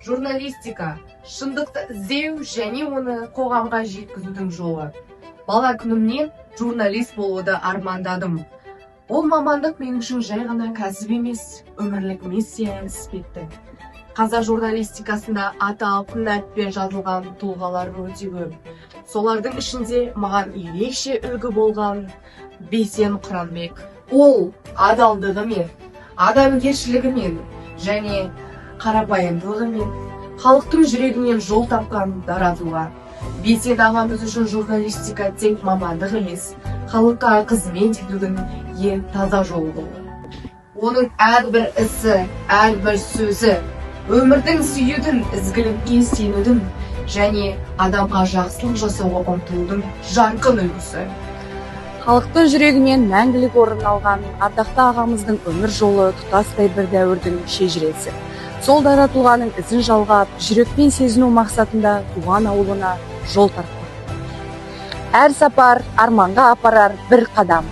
Журналистика шындықты іздеу және оны қоғамға жеткізудің жолы. Бала күнімнен журналист болуды армандадым. Ол мамандық мен үшін жай ғана кәсіп емес, өмірлік миссия іспетті. Қазақ журналистикасында аты алтын әріппен жазылған тұлғалар өте көп. Солардың ішінде маған ерекше үлгі болған Бейсен Құранбек. Ол адалдығымен, адамгершілігімен және қарапайымдылығымен халықтың жүрегінен жол тапқан дара тұлға. Бейсен ағамыз үшін журналистика тек мамандық емес, халыққа қызмет етудің ең таза жолы болды. Оның әрбір ісі, әрбір сөзі өмірдің сүюдің, ізгілікке сенудің және адамға жақсылық жасауға ұмтылудың жарқын үлгісі. Халықтың жүрегінен мәңгілік орын алған ардақты ағамыздың өмір жолы тұтастай бір дәуірдің шежіресі. Сол дара тұлғаның ізін жалғап, жүрекпен сезіну мақсатында туған ауылына жол тартты. Әр сапар арманға апарар бір қадам.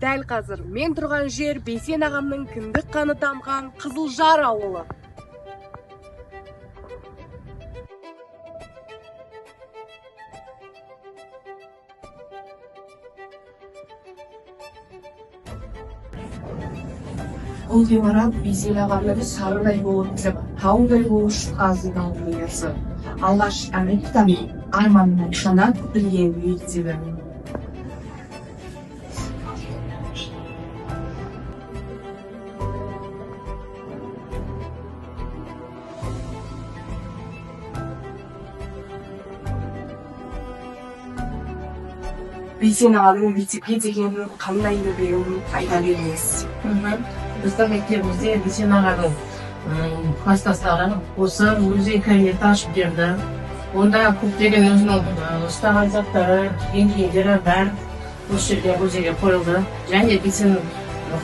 Дәл қазір мен тұрған жер Бейсен ағамның кіндік қаны тамған Қызылжар ауылы. Бұл ғимарат Бейсен ағамның сарыдай болып тұрып, таудай болып шыққазынған дүниесі. Алғаш әметтен арманына шана білген мектебі. Бейсен ағаның мектепке деген қандай еңбегін айта беріңіз. Біздің мектебімізде Бейсен ағаның кластастары осы музей кабинет ашып берді. Онда көптеген өзінің ұстаған заттары, киген-киімдері бәрі осы жерге музейге қойылды. Және Бейсен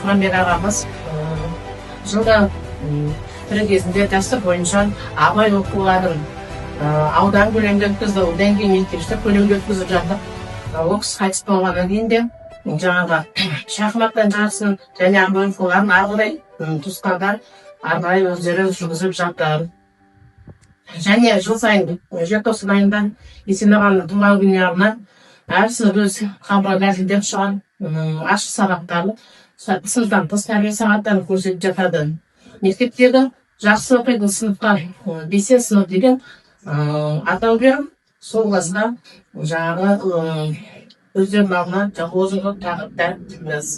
Құранбек ағамыз жылда тірі кезінде дәстүр бойынша абай оқуларын аудан көлемінде өткізді, одан кейін мектептер көлемінде өткізіп жатыр. Ол кісі қайтыс болғаннан кейін де жаңағы шахматтан жарысын және абай оқуларын арғыдай туысқандар арнайы өздері жүргізіп жатыр. Және жыл сайын желтоқсан айында Бейсен ағаның туған күніне арнап әрсі өз қабырға әзілдеп шығар ашық сабақтары, сыныптан тыс тәрбие сағаттарын көрсетіп жатады. Мектептегі жақсы оқитын сыныпқа Бейсен сынып деген атау беріп, сол класқа жаңағы өздерінің алдына жаңағы тағып тәртіппіз.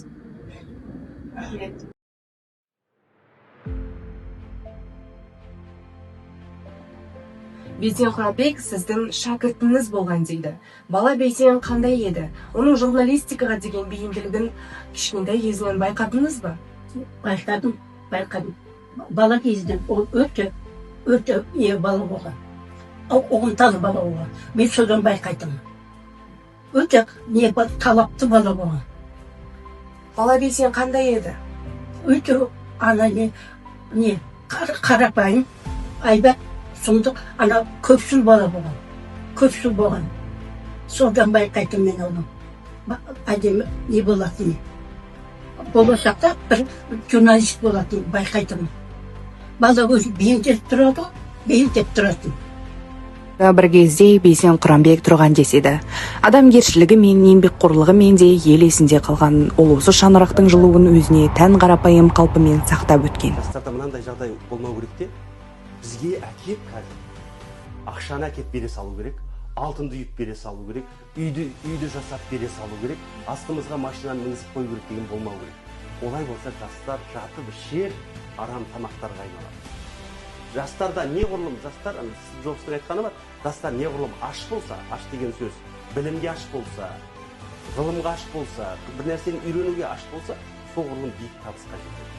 Бейсен Құранбек сіздің шәкіртіңіз болған дейді. Бала Бейсен қандай еді? Оның журналистикаға деген бейімділігін кішкентай кезінен байқадыңыз ба? Байқадым. Бала кезінен ол өте бала болған. Оғынталы бала болған. Мен содан байқайтым. Өте талапты бала болған. Бала Бейсен қандай еді? Өте қарапайым, айбат, сұмдық, көпшіл бала болған. Көпшіл болған. Содан байқайтым мен оны. Әдемі не болатын. Болашақта бір журналист болатын байқайтым. Бала өзі бейімдеп тұратын. Бір кезде Бейсен Құранбек тұрған деседі. Адамгершілігі мен еңбекқорлығымен де ел есінде қалған ол осы шаңырақтың жылуын өзіне тән қарапайым қалпымен сақтап өткен. Жастарда мынандай жағдай болмау керек те, бізге әкеп қазір ақшаны әкеп бере салу керек, алтынды үйіп бере салу керек, үйді жасап бере салу керек, астымызға машинаны мінгізіп қою керек деген болмау керек. Олай болса жастар жатып ішер арам тамақтарға айналады. Жастарда неғұрлым жастар, жоқсыз айтқаны бар, жастар неғұрлым аш болса, аш деген сөз, білімге аш болса, ғылымға аш болса, бір нәрсені үйренуге аш болса, соғұрлым биік табысқа жетеді.